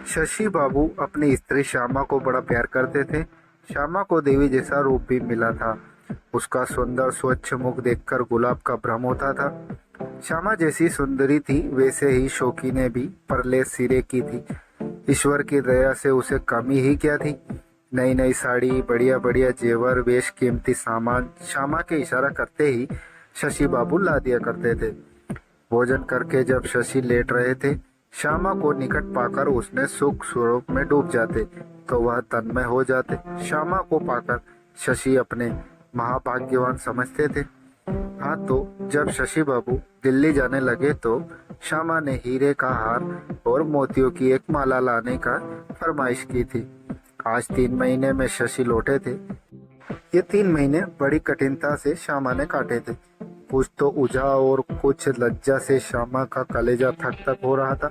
शशि बाबू अपनी स्त्री श्यामा को बड़ा प्यार करते थे। श्यामा को देवी जैसा रूप भी मिला था। उसका सुंदर स्वच्छ मुख देखकर गुलाब का भ्रम होता था। श्यामा जैसी सुंदरी थी वैसे ही शौकीने भी परले सिरे की थी। ईश्वर की दया से उसे कमी ही क्या थी। नई नई साड़ी, बढ़िया बढ़िया जेवर, बेश कीमती सामान श्यामा के इशारा करते ही शशि बाबू ला दिया करते थे। भोजन करके जब शशि लेट रहे थे, श्यामा को निकट पाकर उसने सुख स्वरूप में डूब जाते तो वह तन्मय हो जाते। श्यामा को पाकर शशि अपने महाभाग्यवान समझते थे। हाँ, तो जब शशि बाबू दिल्ली जाने लगे तो श्यामा ने हीरे का हार और मोतियों की एक माला लाने का फरमाइश की थी। आज 3 महीने में शशि लौटे थे। ये 3 महीने बड़ी कठिनता से श्यामा ने काटे थे। कुछ तो उलझा और कुछ लज्जा से श्यामा का कलेजा थक थक हो रहा था।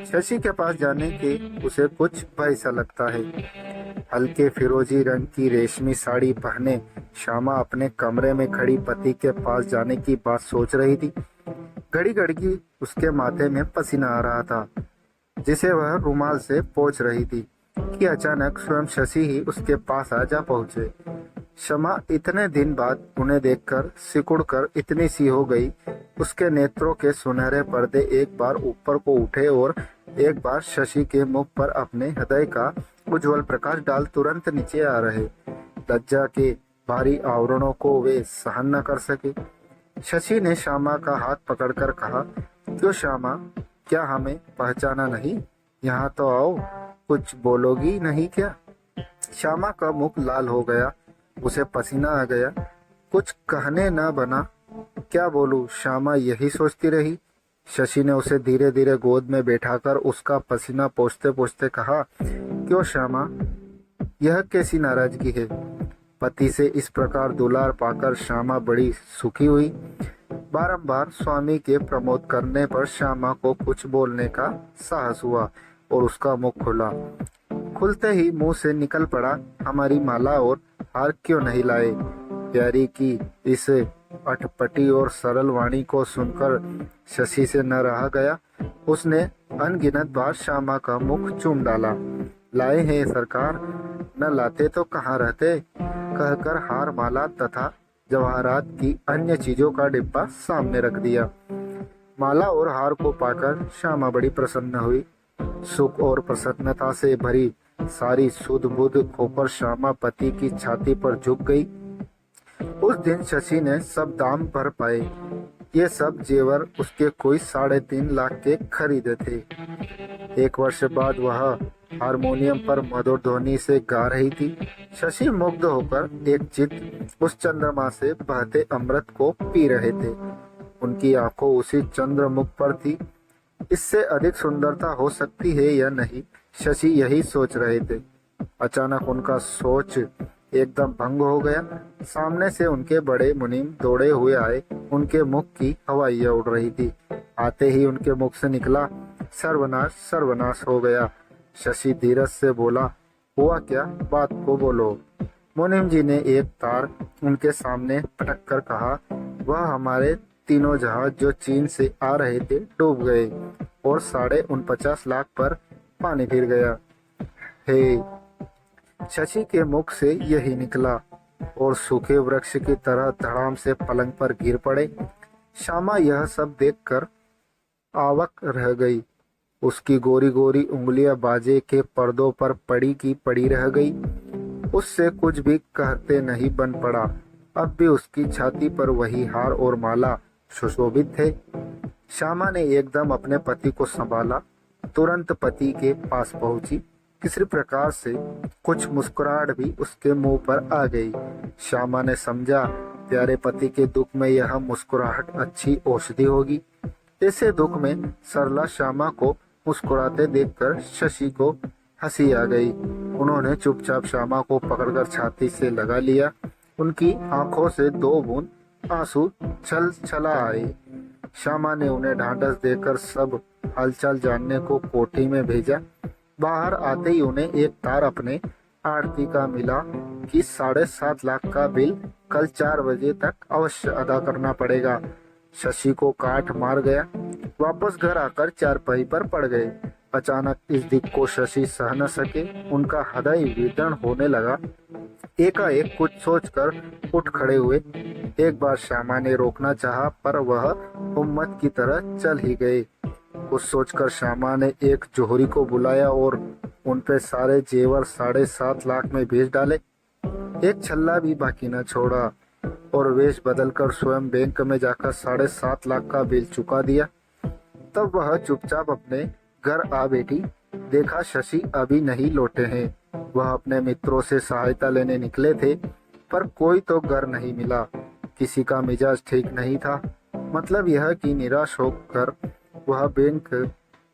शशि के पास जाने के उसे कुछ भय सा लगता है। हल्के फिरोजी रंग की रेशमी साड़ी पहने श्यामा अपने कमरे में खड़ी पति के पास जाने की बात सोच रही थी। घड़ी घड़ी उसके माथे में पसीना आ रहा था जिसे वह रुमाल से पोंछ रही थी कि अचानक स्वयं शशि ही उसके पास आ जा पहुंचे। शमा इतने दिन बाद उन्हें देखकर सिकुड़कर इतनी सी हो गई। उसके नेत्रों के सुनहरे पर्दे एक बार ऊपर को उठे और एक बार शशि के मुख पर अपने हृदय का उज्जवल प्रकाश डाल तुरंत नीचे आ रहे। लज्जा के भारी आवरणों को वे सहन न कर सके। शशि ने श्यामा का हाथ पकड़कर कहा, क्यों श्यामा, क्या हमें पहचाना नहीं? यहाँ तो आओ, कुछ बोलोगी नहीं क्या? श्यामा का मुख लाल हो गया, उसे पसीना आ गया, कुछ कहने न बना। क्या बोलूं, श्यामा यही सोचती रही। शशि ने उसे धीरे धीरे गोद में बैठाकर उसका पसीना पोंछते पोंछते कहा, क्यों श्यामा, यह कैसी नाराजगी है? पति से इस प्रकार दुलार पाकर श्यामा बड़ी सुखी हुई। बारंबार स्वामी के प्रमोद करने पर श्यामा को कुछ बोलने का साहस हुआ और उसका मुख खुला। खुलते ही मुंह से निकल पड़ा, हमारी माला और हार क्यों नहीं लाए? प्यारी की इस अटपटी और सरल वाणी को सुनकर शशि से न रहा गया। उसने अनगिनत बार श्यामा का मुख चूम डाला। लाए हैं सरकार, न लाते तो कहाँ रहते, कहकर हार, माला तथा जवाहरात की अन्य चीजों का डिब्बा सामने रख दिया। माला और हार को पाकर श्यामा बड़ी प्रसन्न हुई। सुख और प्रसन्नता से भरी सारी सुध बुध खोकर श्यामा पति की छाती पर झुक गई। उस दिन शशि ने सब दाम भर पाए। ये सब जेवर उसके कोई 3.5 लाख के खरीदे थे। 1 वर्ष बाद वह हारमोनियम पर मधुर ध्वनि से गा रही थी। शशि मुग्ध होकर एक चित उस चंद्रमा से बहते अमृत को पी रहे थे। उनकी आंखों उसी चंद्रमुख पर थी। इससे अधिक सुंदरता हो सकती है या नहीं, शशि यही सोच रहे थे। अचानक उनका सोच एकदम भंग हो गया। सामने से उनके बड़े मुनीम दौड़े हुए आए। उनके मुख की हवाइयां उड़ रही थी। आते ही उनके मुख से निकला, सर्वनाश सर्वनाश हो गया। शशि धीरज से बोला, हुआ क्या, बात को बोलो। मुनीम जी ने एक तार उनके सामने पटक कर कहा, वह हमारे तीनों जहाज जो चीन से आ रहे थे डूब गए और 49.5 लाख पर पानी फिर गया। हे! शशि के मुख से यही निकला और सूखे वृक्ष की तरह धड़ाम से पलंग पर गिर पड़े। श्यामा यह सब देखकर आवाक रह गई। उसकी गोरी गोरी उंगलियां बाजे के पर्दों पर पड़ी की पड़ी रह गई। उससे कुछ भी कहते नहीं बन पड़ा। अब भी उसकी छाती पर वही हार और माला सुशोभित थे। श्यामा ने एकदम अपने पति को संभाला, तुरंत पति के पास पहुंची। किसी प्रकार से कुछ मुस्कुराहट भी उसके मुंह पर आ गई। श्यामा ने समझा, प्यारे पति के दुख में यह मुस्कुराहट अच्छी औषधि होगी। ऐसे दुख में सरला श्यामा को मुस्कुराते देखकर शशि को हंसी आ गई। उन्होंने चुपचाप श्यामा को पकड़कर छाती से लगा लिया। उनकी आंखों से 2 बूंद आंसू छल छला आए। श्यामा ने उन्हें ढांढस देकर सब हालचाल जानने को कोठी में भेजा। बाहर आते ही उन्हें एक तार अपने आरती का मिला कि 7.5 लाख का बिल कल 4 बजे तक अवश्य अदा करना पड़ेगा। शशि को काठ मार गया। वापस घर आकर चारपाई पर पड़ गए। अचानक इस दिक को शशि सह न सके, उनका हृदय विदीर्ण होने लगा। एकाएक कुछ सोचकर उठ खड़े हुए। एक बार श्यामा ने रोकना चाहा, पर वह उम्मत की तरह चल ही गए। कुछ सोचकर श्यामा ने एक जोहरी को बुलाया और उन पे सारे जेवर 7.5 लाख में बेच डाले। एक छल्ला भी बाकी न छोड़ा और वेश बदलकर स्वयं बैंक में जाकर 7.5 लाख का बिल चुका दिया। तब वह चुपचाप अपने घर आ बैठी। देखा शशि अभी नहीं लौटे हैं। वह अपने मित्रों से सहायता लेने निकले थे, पर कोई तो घर नहीं मिला। किसी का मिजाज ठीक नहीं था। मतलब यह कि निराश होकर वह बैंक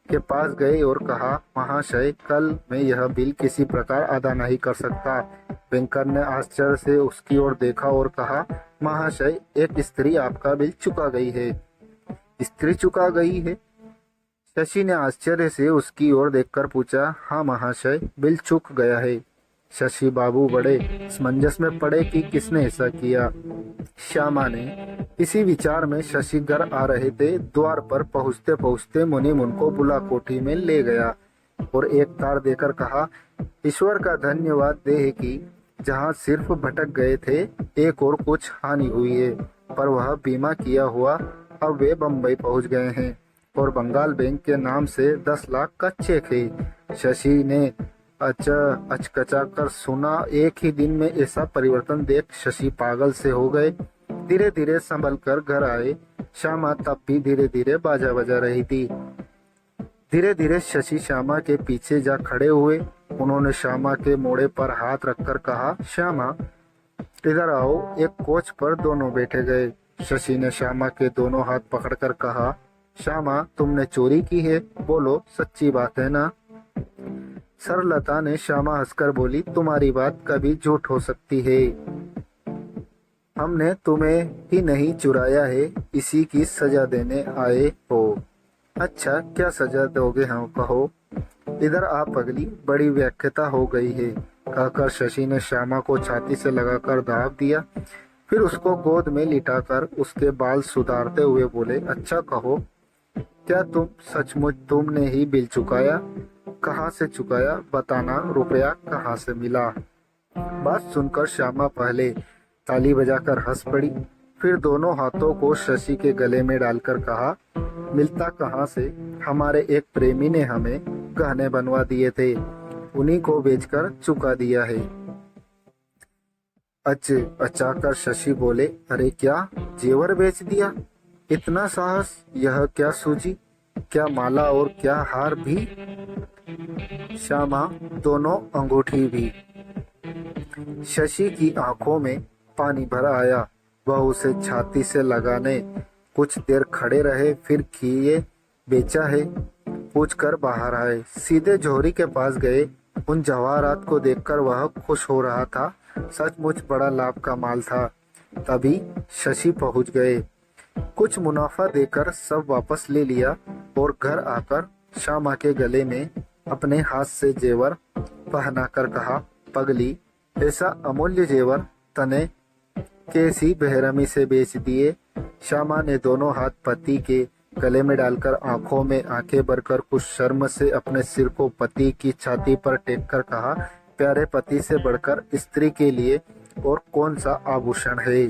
के पास गए और कहा, महाशय, कल मैं यह बिल किसी प्रकार अदा नहीं कर सकता। बैंकर ने आश्चर्य से उसकी ओर देखा और कहा, महाशय, एक स्त्री आपका बिल चुका गई है। स्त्री चुका गई है? शशि ने आश्चर्य से उसकी ओर देखकर पूछा। हाँ महाशय, बिल चुक गया है। शशि बाबू बड़े असमंजस में पड़े कि किसने ऐसा किया। श्यामा ने इसी विचार में शशि घर आ रहे थे। द्वार पर पहुँचते पहुँचते मुनीम उनको बुला कोठी में ले गया और एक तार देकर कहा, ईश्वर का धन्यवाद दे कि जहाँ सिर्फ भटक गए थे, एक और कुछ हानि हुई है, पर वह बीमा किया हुआ अब वे बम्बई पहुँच गए हैं और बंगाल बैंक के नाम से 10 लाख का चेक है। शशि ने अचकचा कर सुना। एक ही दिन में ऐसा परिवर्तन देख शशि पागल से हो गए। धीरे धीरे संभल कर घर आए। श्यामा तब भी धीरे धीरे बाजा बजा रही थी। धीरे धीरे शशि श्यामा के पीछे जा खड़े हुए। उन्होंने श्यामा के मोड़े पर हाथ रखकर कहा, श्यामा, इधर आओ। एक कोच पर दोनों बैठे गए। शशि ने श्यामा के दोनों हाथ पकड़कर कहा, श्यामा, तुमने चोरी की है? बोलो, सच्ची बात है ना? सरलता ने श्यामा हंसकर बोली, तुम्हारी बात कभी झूठ हो सकती है। हमने तुम्हें ही नहीं चुराया है, इसी की सजा देने आए हो। अच्छा, क्या सजा दोगे? हम कहो। इधर आ पगली, बड़ी व्याख्याता हो गई है, कहकर शशि ने श्यामा को छाती से लगाकर दाब दिया। फिर उसको गोद में लिटाकर उसके बाल सुधारते हुए बोले, अच्छा कहो, क्या सचमुच तुमने ही बिल चुकाया? कहाँ से चुकाया? बताना, रुपया कहाँ से मिला? बात सुनकर श्यामा पहले ताली बजाकर हंस पड़ी, फिर दोनों हाथों को शशि के गले में डालकर कहा, मिलता कहाँ से? हमारे एक प्रेमी ने हमें गहने बनवा दिए थे, उन्हीं को बेचकर चुका दिया है। अचाकर शशि बोले, अरे क्या, जेवर बेच दिया? इतना साहस? यह क्या सूजी, क्या माला और क्या हार भी? श्यामा, दोनों अंगूठी भी। शशि की आंखों में पानी भर आया। वह उसे छाती से लगाने कुछ देर खड़े रहे, फिर किए बेचा है पूछकर बाहर आए। सीधे जोहरी के पास गए। उन जवाहरात को देखकर वह खुश हो रहा था। सचमुच बड़ा लाभ का माल था। तभी शशि पहुंच गए। कुछ मुनाफा देकर सब वापस ले लिया और घर आकर श्यामा के गले में अपने हाथ से जेवर पहनाकर कहा, पगली, ऐसा अमूल्य जेवर तने कैसी बेरहमी से बेच दिए? श्यामा ने दोनों हाथ पति के गले में डालकर आंखों में आंखें भरकर कुछ शर्म से अपने सिर को पति की छाती पर टेक कर कहा, प्यारे पति से बढ़कर स्त्री के लिए और कौन सा आभूषण है?